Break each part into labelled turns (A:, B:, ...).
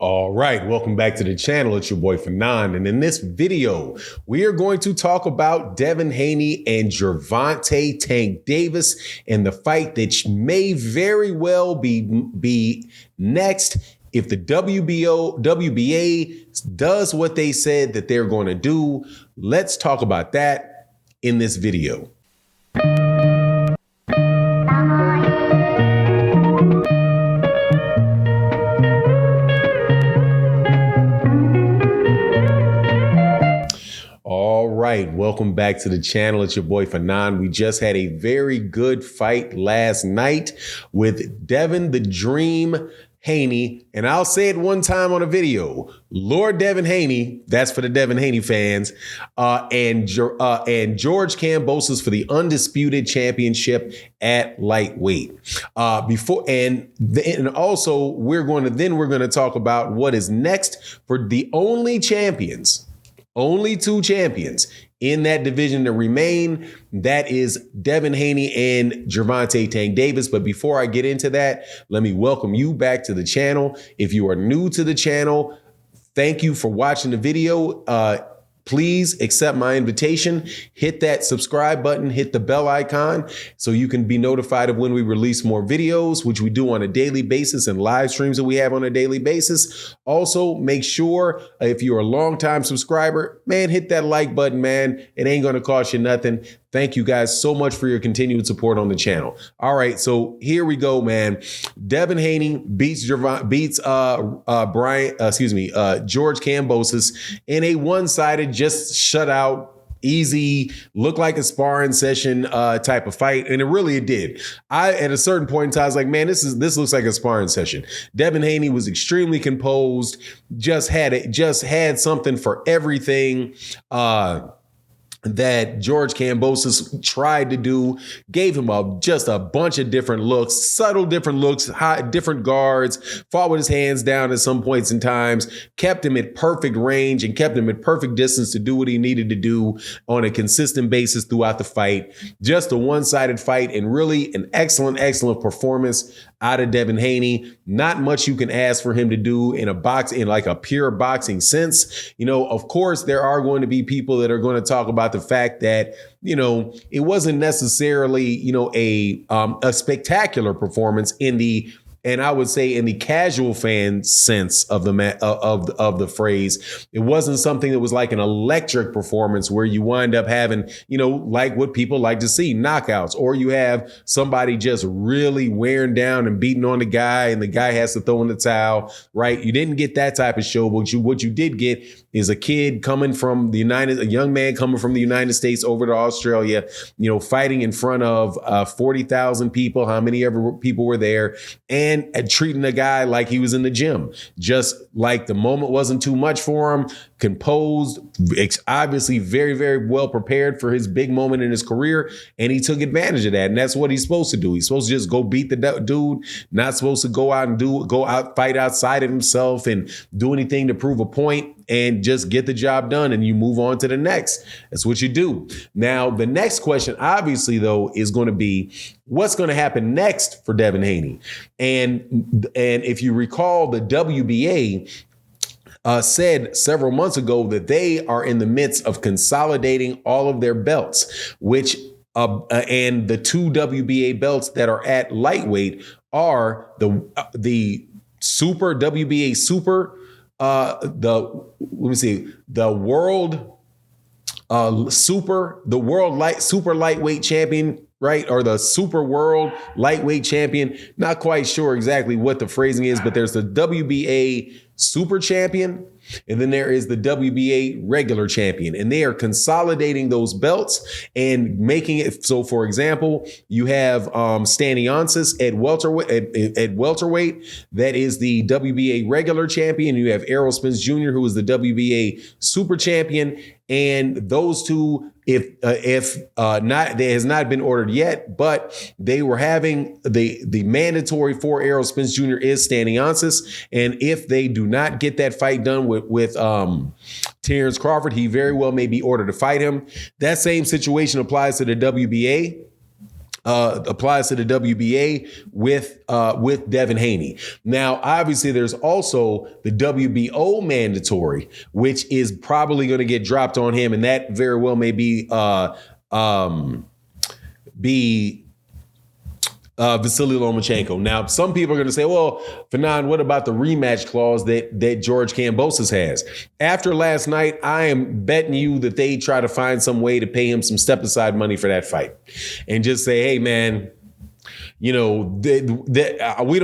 A: All right, welcome back to the channel. It's your boy Fanon, and in this video, we are going to talk about Devin Haney and Gervonta Tank Davis and the fight that may very well be next if the WBA does what they said that they're going to do. Let's talk about that in this video. All right, welcome back to the channel. It's your boy Fanon. We just had a very good fight last night with Devin the Dream Haney, and I'll say it one time on a video, Lord Devin Haney, that's for the Devin Haney fans, and George Kambosos for the Undisputed Championship at lightweight. And also we're going to talk about what is next for the only two champions in that division to remain. That is Devin Haney and Gervonta Tank Davis. But before I get into that, let me welcome you back to the channel. If you are new to the channel, thank you for watching the video. Please accept my invitation, hit that subscribe button, hit the bell icon so you can be notified of when we release more videos, which we do on a daily basis, and live streams that we have on a daily basis. Also, make sure if you're a longtime subscriber, man, hit that like button, man. It ain't going to cost you nothing. Thank you guys so much for your continued support on the channel. All right, so here we go, man. Devin Haney beats George Kambosos in a one-sided, just shutout, easy, look like a sparring session type of fight, and it did. At a certain point in time, I was like, man, this looks like a sparring session. Devin Haney was extremely composed, just had something for everything. That George Kambosos tried to do, gave him just a bunch of different looks, subtle different looks, different guards, fought with his hands down at some points in times, kept him at perfect range and kept him at perfect distance to do what he needed to do on a consistent basis throughout the fight. Just a one-sided fight, and really an excellent performance out of Devin Haney. Not much you can ask for him to do in like a pure boxing sense. You know, of course, there are going to be people that are going to talk about the fact that, you know, it wasn't necessarily, you know, a spectacular performance and I would say in the casual fan sense of the phrase. It wasn't something that was like an electric performance where you wind up having, you know, like what people like to see, knockouts, or you have somebody just really wearing down and beating on the guy and the guy has to throw in the towel, right? You didn't get that type of show, but what you did get is a young man coming from the United States over to Australia, you know, fighting in front of 40,000 people, how many ever people were there, and treating the guy like he was in the gym, just like the moment wasn't too much for him, composed, obviously very, very well prepared for his big moment in his career. And he took advantage of that. And that's what he's supposed to do. He's supposed to just go beat the dude, not supposed to go out, fight outside of himself and do anything to prove a point, and just get the job done and you move on to the next. That's what you do. Now, the next question, obviously, though, is going to be what's going to happen next for Devin Haney. And if you recall, the WBA said several months ago that they are in the midst of consolidating all of their belts, which and the two WBA belts that are at lightweight are the Super WBA Super, the World Super Lightweight Champion, right? Or the Super World Lightweight Champion. Not quite sure exactly what the phrasing is, but there's the WBA Super Champion, and then there is the WBA Regular Champion, and they are consolidating those belts and making it so. For example, you have Staniansis at welterweight. That is the WBA Regular Champion. You have Errol Spence Jr., who is the WBA Super Champion, and those two, if not, there has not been ordered yet, but they were having the mandatory for Errol Spence Jr. is Staniansis, and if they do not get that fight done with Terrence Crawford, he very well may be ordered to fight him. That same situation applies to the WBA. applies to the WBA with Devin Haney. Now, obviously, there's also the WBO mandatory, which is probably going to get dropped on him, and that very well may be Vasily Lomachenko. Now, some people are going to say, well, Fanon, what about the rematch clause that George Kambosos has? After last night, I am betting you that they try to find some way to pay him some step aside money for that fight and just say, hey, man, we don't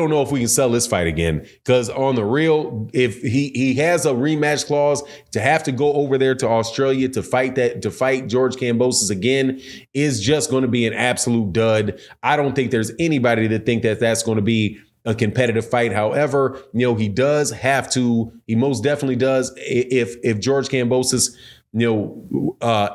A: know if we can sell this fight again, because on the real, if he has a rematch clause, to have to go over there to Australia to fight George Kambosos again is just going to be an absolute dud. I don't think there's anybody that think that that's going to be a competitive fight. However, he most definitely does. If George Kambosos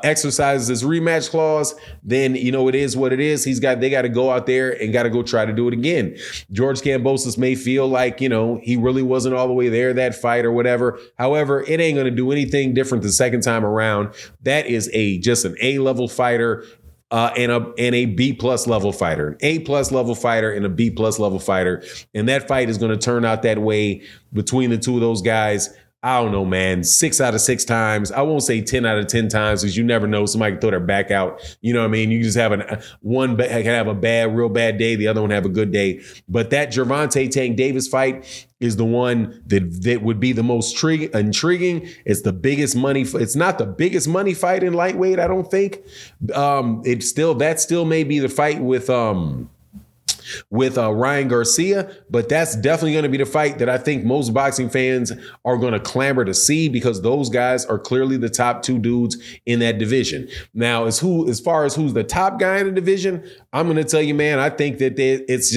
A: exercises his rematch clause, then it is what it is. They got to go out there and got to go try to do it again. George Kambosos may feel like, he really wasn't all the way there that fight or whatever. However, it ain't going to do anything different the second time around. That is just an A-level fighter. And a B+ level fighter, an A+ level fighter and a B+ level fighter. And that fight is going to turn out that way between the two of those guys. I don't know, man, 6 out of 6 times. I won't say 10 out of 10 times, because you never know. Somebody can throw their back out. You know what I mean? You just have one can have a real bad day. The other one have a good day. But that Gervonta Tank Davis fight is the one that would be the most intriguing. It's the biggest money. It's not the biggest money fight in lightweight, I don't think. That still may be the fight with Ryan Garcia, but that's definitely going to be the fight that I think most boxing fans are going to clamor to see, because those guys are clearly the top 2 dudes in that division. Now, as far as who's the top guy in the division, I'm going to tell you, man, I think that that's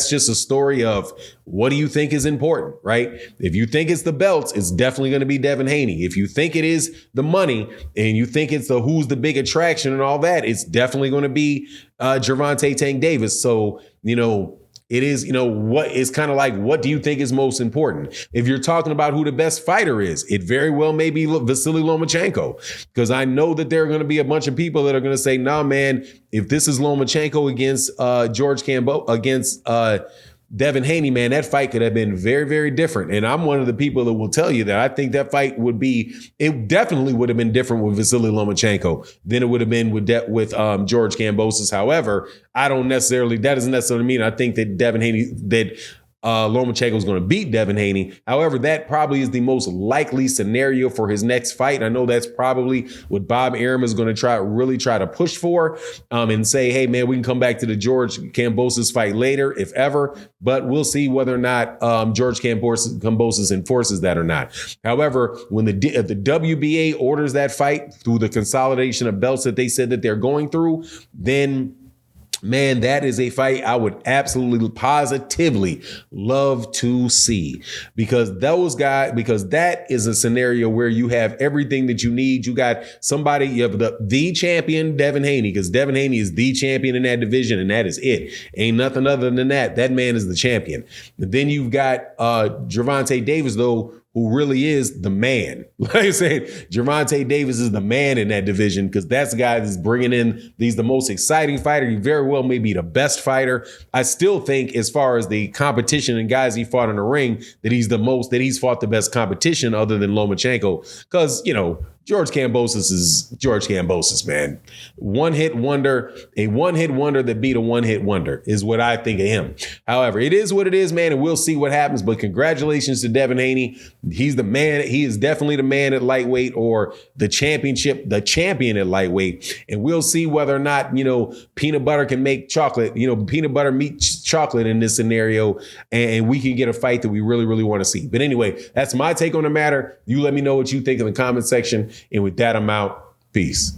A: just a story of what do you think is important, right? If you think it's the belts, it's definitely going to be Devin Haney. If you think it is the money and you think it's who's the big attraction and all that, it's definitely going to be Gervonta Tank Davis. So, it is, what is kind of like, what do you think is most important? If you're talking about who the best fighter is, it very well may be Vasily Lomachenko, because I know that there are going to be a bunch of people that are going to say, nah, man, if this is Lomachenko against against Devin Haney, man, that fight could have been very, very different. And I'm one of the people that will tell you that I think that fight it definitely would have been different with Vasily Lomachenko than it would have been with George Kambosos. However, that doesn't necessarily mean I think that Lomachenko is going to beat Devin Haney. However, that probably is the most likely scenario for his next fight. I know that's probably what Bob Arum is going to really try to push for, and say, hey, man, we can come back to the George Kambosos fight later, if ever. But we'll see whether or not George Kambosos enforces that or not. However, when if the WBA orders that fight through the consolidation of belts that they said that they're going through, then man, that is a fight I would absolutely positively love to see, because that is a scenario where you have everything that you need. You got somebody, you have the champion, Devin Haney, because Devin Haney is the champion in that division, and that is it. Ain't nothing other than that. That man is the champion. And then you've got Gervonta Davis, though, who really is the man. Like I said, Gervonta Davis is the man in that division, because that's the guy that's bringing in, he's the most exciting fighter. He very well may be the best fighter. I still think, as far as the competition and guys he fought in the ring, that he's fought the best competition other than Lomachenko, because, George Kambosos is George Kambosos, man. A one-hit wonder that beat a one-hit wonder is what I think of him. However, it is what it is, man, and we'll see what happens. But congratulations to Devin Haney. He's the man. He is definitely the man at lightweight, or the champion at lightweight. And we'll see whether or not, peanut butter can make chocolate, peanut butter meets chocolate in this scenario, and we can get a fight that we really, really want to see. But anyway, that's my take on the matter. You let me know what you think in the comment section. And with that, I'm out. Peace.